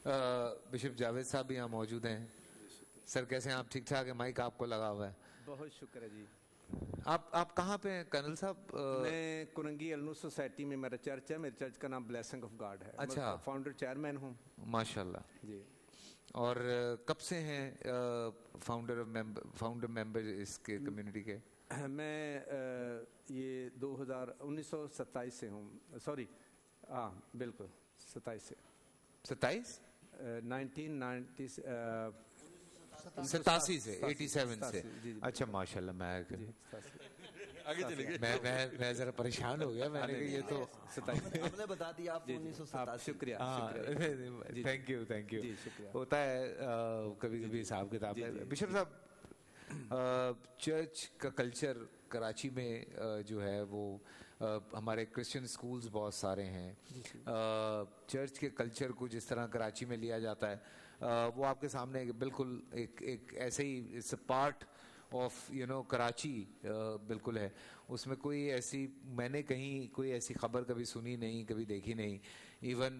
Bishop Javed साहब भी यहाँ मौजूद हैं. सर कैसे हैं आप? ठीक ठाक है? माइक आपको लगा हुआ है. बहुत शुक्र है जी. आप कहाँ पे हैं कर्नल साहब? मैं कुरंगी अलनूर सोसाइटी में मेरा चर्च है. मेरे चर्च का नाम ब्लेसिंग ऑफ गॉड है. अच्छा. फाउंडर चेयरमैन हूँ. माशाल्लाह जी. और कब से हैं फाउंडर मेंबर इसके कम्युनिटी के? मैं ये 1927 से हूँ. सॉरी, हाँ बिल्कुल 27 से. 27? 87 से 87 से. अच्छा माशाल्लाह. मैं आगे चले गए. मैं जरा परेशान हो गया. मैंने कहा ये तो 27 आपने बता दिया. आप 1987. शुक्रिया. Thank you. होता है कभी कभी हिसाब किताब. बिशप साहब, चर्च का कल्चर कराची में जो है वो हमारे क्रिश्चियन स्कूल्स बहुत सारे हैं. चर्च के कल्चर को जिस तरह कराची में लिया जाता है वो आपके सामने बिल्कुल एक ऐसे ही it's a part of Karachi बिल्कुल है. उसमें कोई ऐसी मैंने कहीं कोई ऐसी खबर कभी सुनी नहीं, कभी देखी नहीं. इवन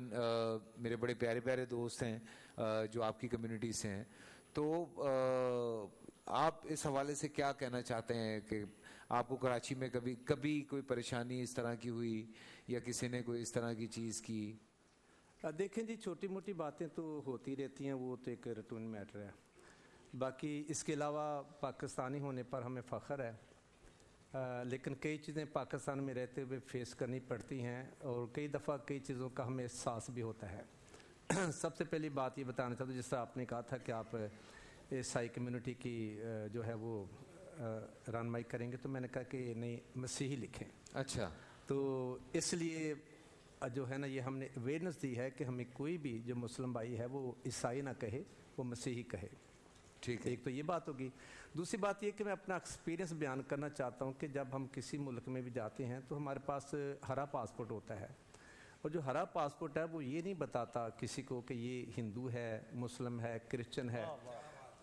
मेरे बड़े प्यारे प्यारे दोस्त हैं जो आपकी कम्युनिटी से हैं. तो आप इस हवाले से क्या कहना चाहते हैं कि आपको कराची में कभी कोई परेशानी इस तरह की हुई या किसी ने कोई इस तरह की चीज़ की? देखें जी, छोटी मोटी बातें तो होती रहती हैं, वो तो एक रूटीन मैटर है. बाकी इसके अलावा पाकिस्तानी होने पर हमें फ़ख्र है. लेकिन कई चीज़ें पाकिस्तान में रहते हुए फेस करनी पड़ती हैं और कई दफ़ा कई चीज़ों का हमें एहसास भी होता है. सबसे पहली बात ये बताना चाहता हूँ, जिस तरह आपने कहा था कि आप ईसाई कम्युनिटी की जो है वो रहनुमाई करेंगे, तो मैंने कहा कि नहीं, मसीही लिखें. अच्छा. तो इसलिए जो है ना, ये हमने अवेयरनेस दी है कि हमें कोई भी जो मुस्लिम भाई है वो ईसाई ना कहे, वो मसीही कहे. ठीक है. एक तो ये बात होगी. दूसरी बात ये कि मैं अपना एक्सपीरियंस बयान करना चाहता हूँ कि जब हम किसी मुल्क में भी जाते हैं तो हमारे पास हरा पासपोर्ट होता है. और जो हरा पासपोर्ट है वो ये नहीं बताता किसी को कि ये हिंदू है, मुस्लिम है, क्रिश्चियन है.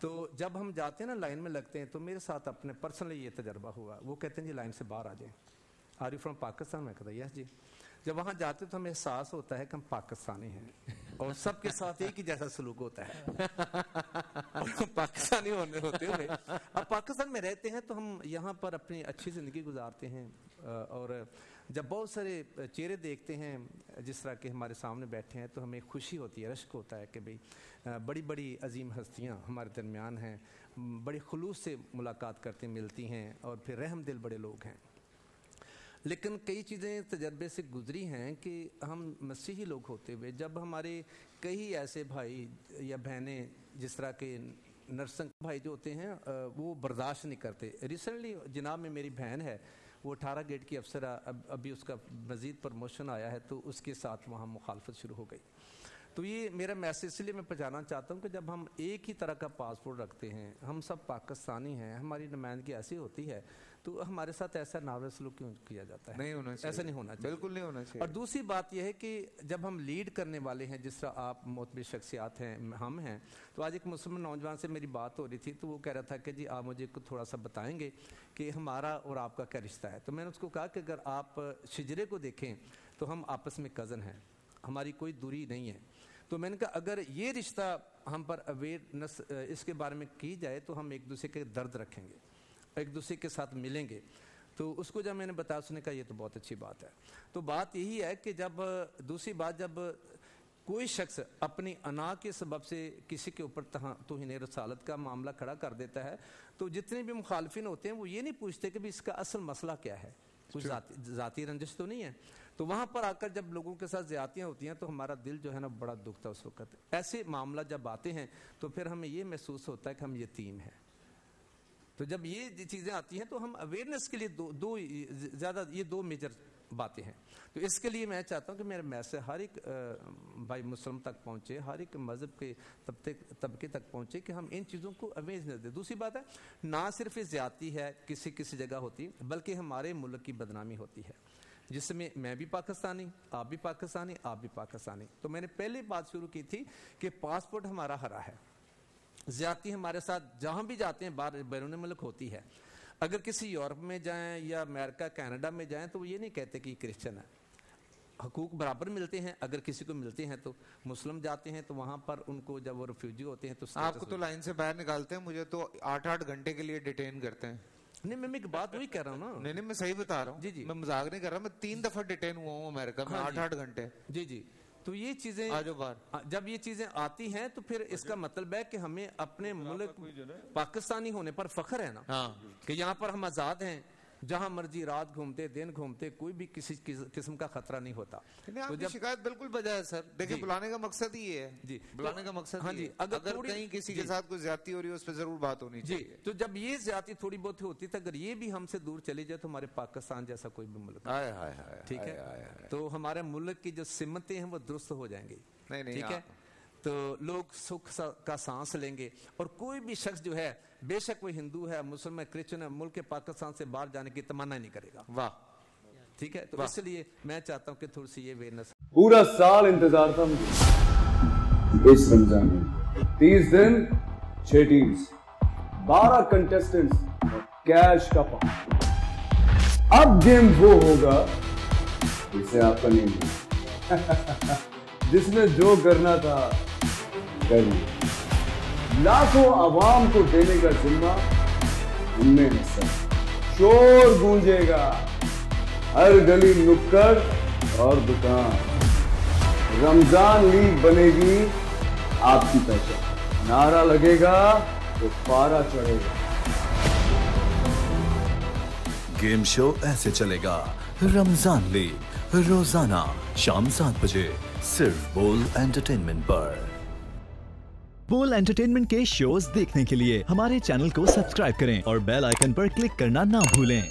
तो जब हम जाते हैं ना, लाइन में लगते हैं, तो मेरे साथ अपने पर्सनली ये तजर्बा हुआ. वो कहते हैं जी लाइन से बाहर आ जाएं. Are you from Pakistan? मैं कहता यस जी. जब वहाँ जाते तो हमें एहसास होता है कि हम पाकिस्तानी हैं और सबके साथ एक ही जैसा सलूक होता है. पाकिस्तानी होते हुए अब पाकिस्तान में रहते हैं तो हम यहाँ पर अपनी अच्छी ज़िंदगी गुजारते हैं. और जब बहुत सारे चेहरे देखते हैं जिस तरह के हमारे सामने बैठे हैं तो हमें खुशी होती है, रश्क होता है कि भाई बड़ी बड़ी अजीम हस्तियाँ हमारे दरमियान हैं, बड़ी खुलूस से मुलाकात करते मिलती हैं और फिर रहम दिल बड़े लोग हैं. लेकिन कई चीज़ें तजर्बे से गुजरी हैं कि हम मसीही लोग होते हुए जब हमारे कई ऐसे भाई या बहनें जिस तरह के नरसंग भाई जो होते हैं वो बर्दाश्त नहीं करते. रिसेंटली जनाब में मेरी बहन है, वो 18 गेट की अफसर, अभी उसका मज़ीद प्रमोशन आया है तो उसके साथ वहाँ मुखालफत शुरू हो गई. तो ये मेरा मैसेज इसलिए मैं पहुँचाना चाहता हूँ कि जब हम एक ही तरह का पासपोर्ट रखते हैं, हम सब पाकिस्तानी हैं, हमारी नुमाइंदगी ऐसी होती है, तो हमारे साथ ऐसा नावज़ सलूक क्यों किया जाता है? नहीं होना चाहिए. ऐसा नहीं होना चाहिए, बिल्कुल नहीं होना चाहिए. और दूसरी बात यह है कि जब हम लीड करने वाले हैं, जिस तरह आप मोतबर शख्सियात हैं, हम हैं, तो आज एक मुस्लिम नौजवान से मेरी बात हो रही थी तो वो कह रहा था कि जी आप मुझे थोड़ा सा बताएंगे कि हमारा और आपका क्या रिश्ता है. तो मैंने उसको कहा कि अगर आप शिजरे को देखें तो हम आपस में कज़न हैं, हमारी कोई दूरी नहीं है. तो मैंने कहा अगर ये रिश्ता हम पर अवेयरनेस इसके बारे में की जाए तो हम एक दूसरे के दर्द रखेंगे, एक दूसरे के साथ मिलेंगे. तो उसको जब मैंने बताया उसने कहा ये तो बहुत अच्छी बात है. तो बात यही है कि जब दूसरी बात, जब कोई शख्स अपनी अना के सबब से किसी के ऊपर तौहीन रसालत का मामला खड़ा कर देता है तो जितने भी मुखालफिन होते हैं वो ये नहीं पूछते कि भी इसका असल मसला क्या है, कुछ ज़ाती रंजिश तो नहीं है. तो वहाँ पर आकर जब लोगों के साथ ज़्यादतियाँ होती हैं तो हमारा दिल जो है ना बड़ा दुखता है उस वक्त. ऐसे मामला जब आते हैं तो फिर हमें ये महसूस होता है कि हम यतीम हैं. तो जब ये चीज़ें आती हैं तो हम अवेयरनेस के लिए ये दो मेजर बातें हैं. तो इसके लिए मैं चाहता हूँ कि मेरा मैसेज हर एक भाई मुस्लिम तक पहुँचे, हर एक मज़हब के तबके तक पहुँचे कि हम इन चीज़ों को अवेयरनेस दें. दूसरी बात है, ना सिर्फ ये ज़्यादती है किसी जगह होती, बल्कि हमारे मुल्क की बदनामी होती है, जिसमें मैं भी पाकिस्तानी, आप भी पाकिस्तानी, आप भी पाकिस्तानी. तो मैंने पहले बात शुरू की थी कि पासपोर्ट हमारा हरा है, ज़्यादती हमारे साथ जहाँ भी जाते हैं बाहर बैरून मुल्क होती है. अगर किसी यूरोप में जाएं या अमेरिका कनाडा में जाएं तो वो ये नहीं कहते कि क्रिश्चियन है. حقوق برابر ملتے ہیں. اگر کسی کو ملتے ہیں تو مسلم جاتے ہیں تو وہاں پر ان کو جب وہ ریفیوجی ہوتے ہیں تو آپ کو تو لائن سے باہر نکالتے ہیں, مجھے تو 8-8 گھنٹے کے لیے ڈیٹین کرتے ہیں. نہیں میں ایک بات وہی کہہ رہا ہوں نا. نہیں میں صحیح بتا رہا ہوں. جی میں مذاق نہیں کر رہا, میں 3 دفعہ ڈیٹین ہوا ہوں امریکہ میں 8-8 گھنٹے. جی تو یہ چیزیں جب یہ چیزیں آتی ہیں تو پھر اس کا مطلب ہے کہ ہمیں اپنے ملک پاکستانی ہونے پر فخر ہے نا, کہ یہاں پر ہم آزاد ہیں, جہاں مرضی رات گھومتے دن گھومتے, کوئی بھی کسی قسم کا خطرہ نہیں ہوتا. تو جب شکایت بالکل بجا ہے سر, دیکھیں بلانے کا مقصد ہی ہے. بلانے کا مقصد اگر کہیں کسی کے ساتھ کوئی زیادتی ہو رہی ہے اس پہ ضرور بات ہونی چاہیے. تو جب یہ زیادتی تھوڑی بہت ہوتی ہے, اگر یہ بھی ہم سے دور چلی جائے تو ہمارے پاکستان جیسا کوئی بھی ملک, ٹھیک ہے, تو ہمارے ملک کی جو سمتیں ہیں وہ درست ہو جائیں گی. ٹھیک ہے, تو لوگ سکھ کا سانس لیں گے. اور کوئی بھی شخص جو ہے, بے شک وہ ہندو ہے, مسلم ہے, کرسچن ہے, ملک پاکستان سے باہر جانے کی تمنا نہیں کرے گا. واہ, ٹھیک ہے. تو اس لیے میں چاہتا ہوں کہ تھوڑی سی یہ اویئرنس. پورا سال انتظار تھا مجھے اس رمضان میں. 30 دن 6 ٹیمز, 12 کنٹیسٹنٹس اور کیش کا پاؤں. اب گیم وہ ہوگا جسے آپ کا نہیں ہے, جس نے جو کرنا تھا کر لیا. لاکھوں عوام کو دینے کا ذمہ ہم نے حصہ. شور گونجے گا ہر گلی نکڑ اور دکان. رمضان لیگ بنے گی آپ کی پہچان. نعرہ لگے گا تو پارا چڑھے گا. گیم شو ایسے چلے گا. رمضان لیگ روزانہ شام 7 بجے صرف بول انٹرٹینمنٹ پر. بول انٹرٹینمنٹ کے شوز دیکھنے کے لیے ہمارے چینل کو سبسکرائب کریں اور بیل آئیکن پر کلک کرنا نہ بھولیں.